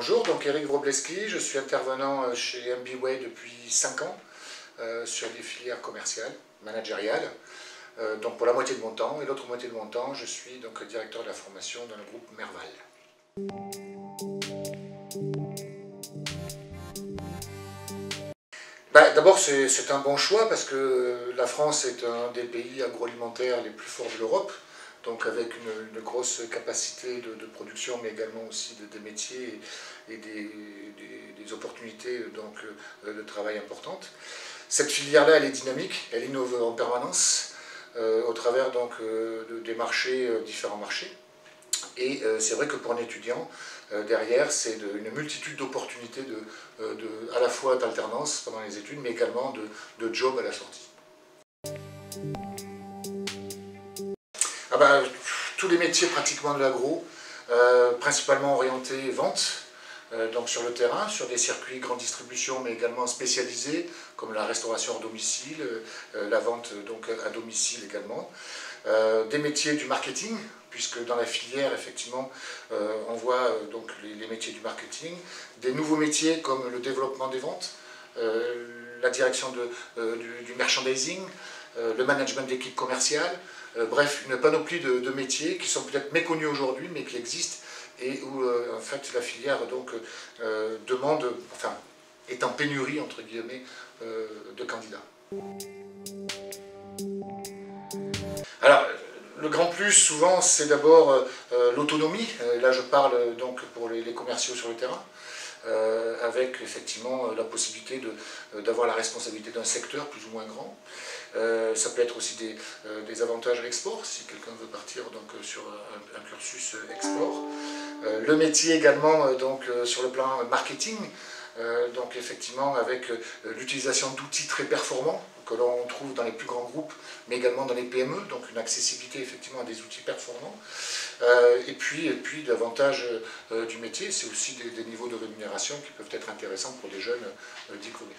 Bonjour, donc Eric Wrobleski, je suis intervenant chez MBWay depuis 5 ans sur des filières commerciales, managériales, donc pour la moitié de mon temps, et l'autre moitié de mon temps, je suis donc directeur de la formation dans le groupe Merval. D'abord, c'est un bon choix parce que la France est un des pays agroalimentaires les plus forts de l'Europe, donc avec une grosse capacité de production, mais également aussi des métiers et des opportunités donc, de travail importantes. Cette filière-là, elle est dynamique, elle innove en permanence au travers donc, des marchés, différents marchés. Et c'est vrai que pour un étudiant, derrière, c'est une multitude d'opportunités à la fois d'alternance pendant les études, mais également de job à la sortie. Tous les métiers pratiquement de l'agro, principalement orientés vente, donc sur le terrain, sur des circuits grande distribution, mais également spécialisés, comme la restauration à domicile, la vente donc, à domicile également. Des métiers du marketing, puisque dans la filière, effectivement, on voit donc les métiers du marketing, des nouveaux métiers comme le développement des ventes, la direction du merchandising, le management d'équipes commerciales, bref, une panoplie de métiers qui sont peut-être méconnus aujourd'hui, mais qui existent, et où en fait la filière donc, demande, enfin, est en pénurie, entre guillemets, de candidats. Alors, le grand plus, souvent, c'est d'abord l'autonomie. Là, je parle donc pour les commerciaux sur le terrain, avec effectivement la possibilité d'avoir la responsabilité d'un secteur plus ou moins grand. Ça peut être aussi des avantages à l'export, si quelqu'un veut partir donc, sur un cursus export. Le métier également donc, sur le plan marketing, donc effectivement avec l'utilisation d'outils très performants que l'on trouve dans les plus grands groupes, mais également dans les PME, donc une accessibilité effectivement à des outils performants. Et puis l'avantage du métier, c'est aussi des niveaux de rémunération qui peuvent être intéressants pour des jeunes diplômés.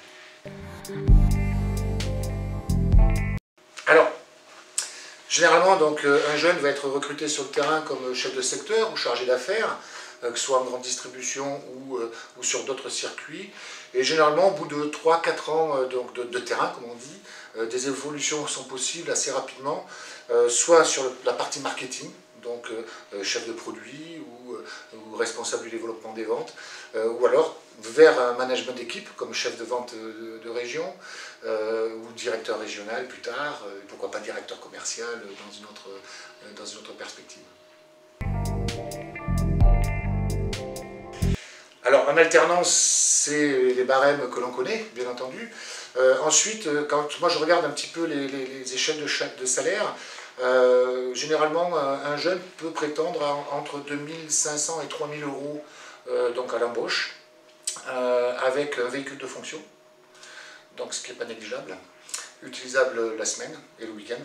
Alors, généralement, donc, un jeune va être recruté sur le terrain comme chef de secteur ou chargé d'affaires, que ce soit en grande distribution ou sur d'autres circuits. Et généralement, au bout de 3-4 ans donc de terrain, comme on dit, des évolutions sont possibles assez rapidement, soit sur la partie marketing, donc chef de produit ou responsable du développement des ventes, ou alors vers un management d'équipe comme chef de vente de région ou directeur régional plus tard, pourquoi pas directeur commercial dans une autre perspective. Alors en alternance, c'est les barèmes que l'on connaît, bien entendu. Ensuite, quand moi je regarde un petit peu les échelles de salaire, généralement un jeune peut prétendre entre 2500 et 3000 euros donc à l'embauche, avec un véhicule de fonction, donc ce qui n'est pas négligeable, utilisable la semaine et le week-end,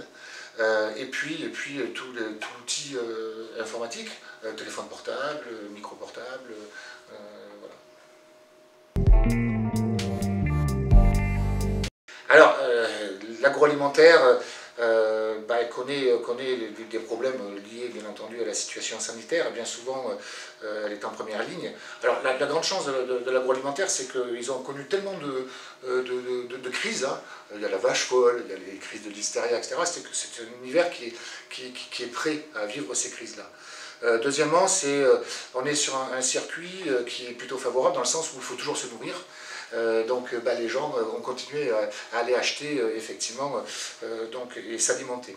et puis tout l'outil informatique, téléphone portable, micro portable, voilà. Alors, l'agroalimentaire connaît des problèmes liés bien entendu à la situation sanitaire. Bien souvent, elle est en première ligne. Alors, la grande chance de l'agroalimentaire, c'est qu'ils ont connu tellement de crises. Hein. Il y a la vache folle, il y a les crises de l'hystéria, etc. C'est un univers qui est prêt à vivre ces crises-là. Deuxièmement, on est sur un circuit qui est plutôt favorable dans le sens où il faut toujours se nourrir. Donc les gens ont continué à aller acheter effectivement et s'alimenter.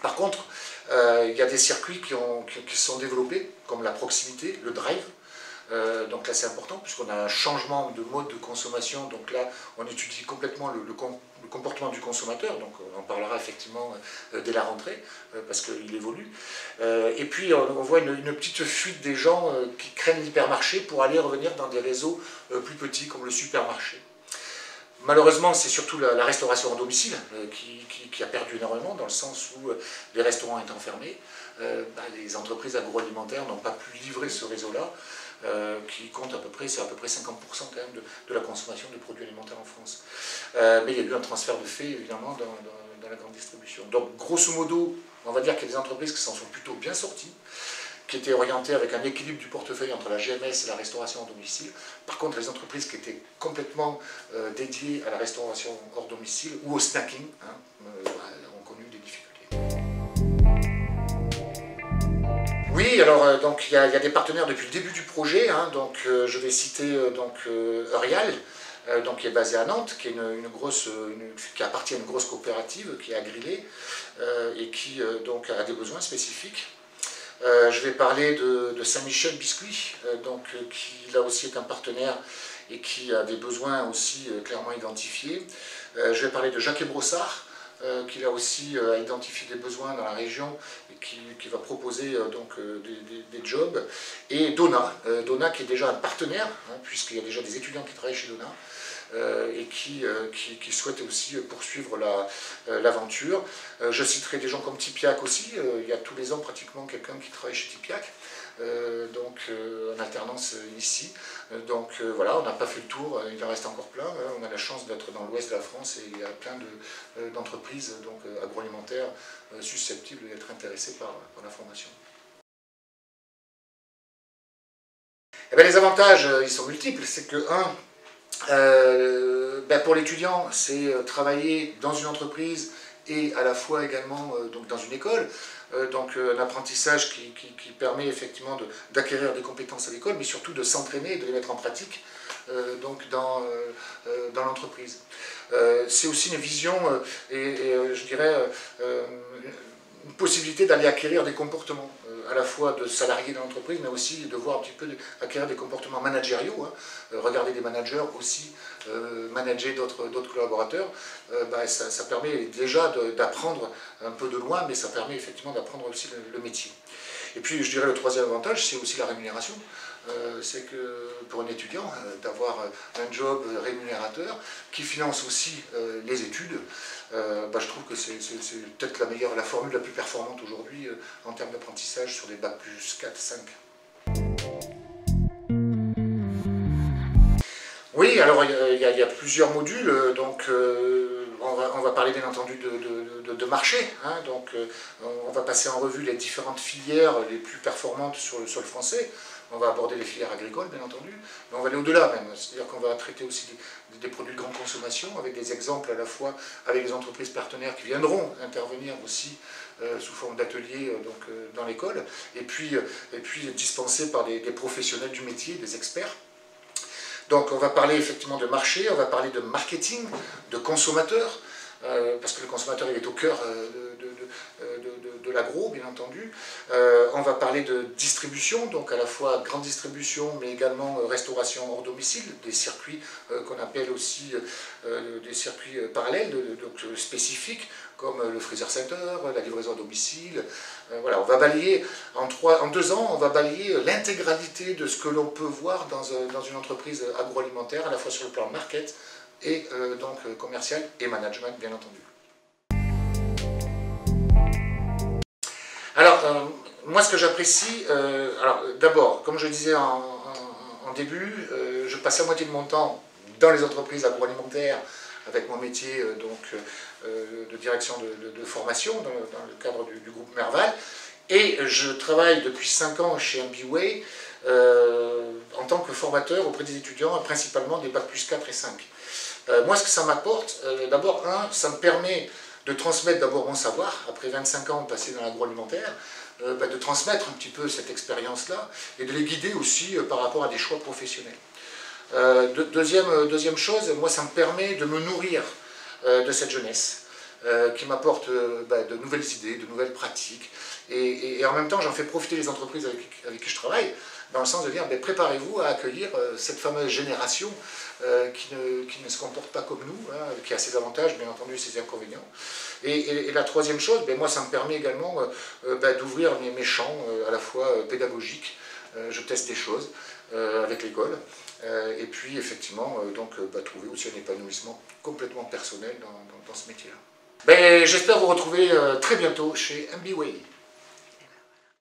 Par contre, il y a des circuits qui sont développés, comme la proximité, le drive. Donc là c'est important puisqu'on a un changement de mode de consommation, donc là on étudie complètement le comportement du consommateur, donc on en parlera effectivement dès la rentrée parce qu'il évolue. Et puis on voit une petite fuite des gens qui craignent l'hypermarché pour aller revenir dans des réseaux plus petits comme le supermarché. Malheureusement, c'est surtout la restauration à domicile qui a perdu énormément, dans le sens où les restaurants étant fermés, les entreprises agroalimentaires n'ont pas pu livrer ce réseau-là, qui compte c'est à peu près 50% quand même de la consommation de produits alimentaires en France. Mais il y a eu un transfert de fait, évidemment, dans la grande distribution. Donc, grosso modo, on va dire qu'il y a des entreprises qui s'en sont plutôt bien sorties, qui était orienté avec un équilibre du portefeuille entre la GMS et la restauration hors domicile. Par contre, les entreprises qui étaient complètement dédiées à la restauration hors domicile ou au snacking ont connu des difficultés. Oui, alors donc il y a des partenaires depuis le début du projet. Donc je vais citer Eurial. Donc, qui est basé à Nantes, qui appartient à une grosse coopérative, qui est Agrilé, et qui donc a des besoins spécifiques. Je vais parler de Saint-Michel Biscuit, qui là aussi est un partenaire et qui a des besoins aussi clairement identifiés. Je vais parler de Jacques et Brossard, qui là aussi a identifié des besoins dans la région et qui va proposer des jobs. Et Dona qui est déjà un partenaire, puisqu'il y a déjà des étudiants qui travaillent chez Dona, et qui souhaitent aussi poursuivre l'aventure. Je citerai des gens comme Tipiac aussi, il y a tous les ans pratiquement quelqu'un qui travaille chez Tipiac, en alternance ici. Voilà, on n'a pas fait le tour, il en reste encore plein. On a la chance d'être dans l'ouest de la France et il y a plein d'entreprises agroalimentaires susceptibles d'être intéressées par la formation. Et bien, les avantages, ils sont multiples. C'est que, pour l'étudiant, c'est travailler dans une entreprise et à la fois également dans une école. Un apprentissage qui permet effectivement d'acquérir des compétences à l'école, mais surtout de s'entraîner et de les mettre en pratique dans l'entreprise. C'est aussi une vision je dirais une possibilité d'aller acquérir des comportements à la fois de salariés dans l'entreprise, mais aussi de voir un petit peu acquérir des comportements managériaux. Regarder des managers aussi manager d'autres collaborateurs, ça permet déjà d'apprendre un peu de loin, mais ça permet effectivement d'apprendre aussi le métier. Et puis je dirais le troisième avantage, c'est aussi la rémunération. C'est que pour un étudiant, d'avoir un job rémunérateur qui finance aussi les études, je trouve que c'est peut-être la formule la plus performante aujourd'hui en termes d'apprentissage sur des bacs plus 4, 5. Oui, alors il y a plusieurs modules, on va parler bien entendu de marché, on va passer en revue les différentes filières les plus performantes sur le sol français. On va aborder les filières agricoles, bien entendu, mais on va aller au-delà même, c'est-à-dire qu'on va traiter aussi des produits de grande consommation, avec des exemples à la fois avec les entreprises partenaires qui viendront intervenir aussi sous forme d'ateliers dans l'école, et puis dispensés par des professionnels du métier, des experts. Donc on va parler effectivement de marché, on va parler de marketing, de consommateur, parce que le consommateur il est au cœur de l'agro, bien entendu. On va parler de distribution, donc à la fois grande distribution, mais également restauration hors domicile, des circuits qu'on appelle aussi des circuits parallèles, spécifiques, comme le freezer center, la livraison à domicile. Voilà, on va balayer, en 2 ans, on va balayer l'intégralité de ce que l'on peut voir dans une entreprise agroalimentaire, à la fois sur le plan market et commercial et management, bien entendu. Alors, moi ce que j'apprécie, d'abord, comme je disais en début, je passe la moitié de mon temps dans les entreprises agroalimentaires avec mon métier de direction de formation dans le cadre du groupe Merval, et je travaille depuis 5 ans chez MBWay en tant que formateur auprès des étudiants, principalement des bacs plus 4 et 5. Moi ce que ça m'apporte, d'abord, ça me permet de transmettre d'abord mon savoir, après 25 ans passés dans l'agroalimentaire, de transmettre un petit peu cette expérience-là et de les guider aussi par rapport à des choix professionnels. Deuxième chose, moi ça me permet de me nourrir de cette jeunesse qui m'apporte de nouvelles idées, de nouvelles pratiques, et en même temps j'en fais profiter les entreprises avec qui je travaille, dans le sens de dire préparez-vous à accueillir cette fameuse génération qui ne se comporte pas comme nous, qui a ses avantages, bien entendu, et ses inconvénients. Et la troisième chose, moi ça me permet également d'ouvrir mes champs à la fois pédagogiques, je teste des choses avec l'école, et puis effectivement trouver aussi un épanouissement complètement personnel dans ce métier-là. J'espère vous retrouver très bientôt chez MBWay.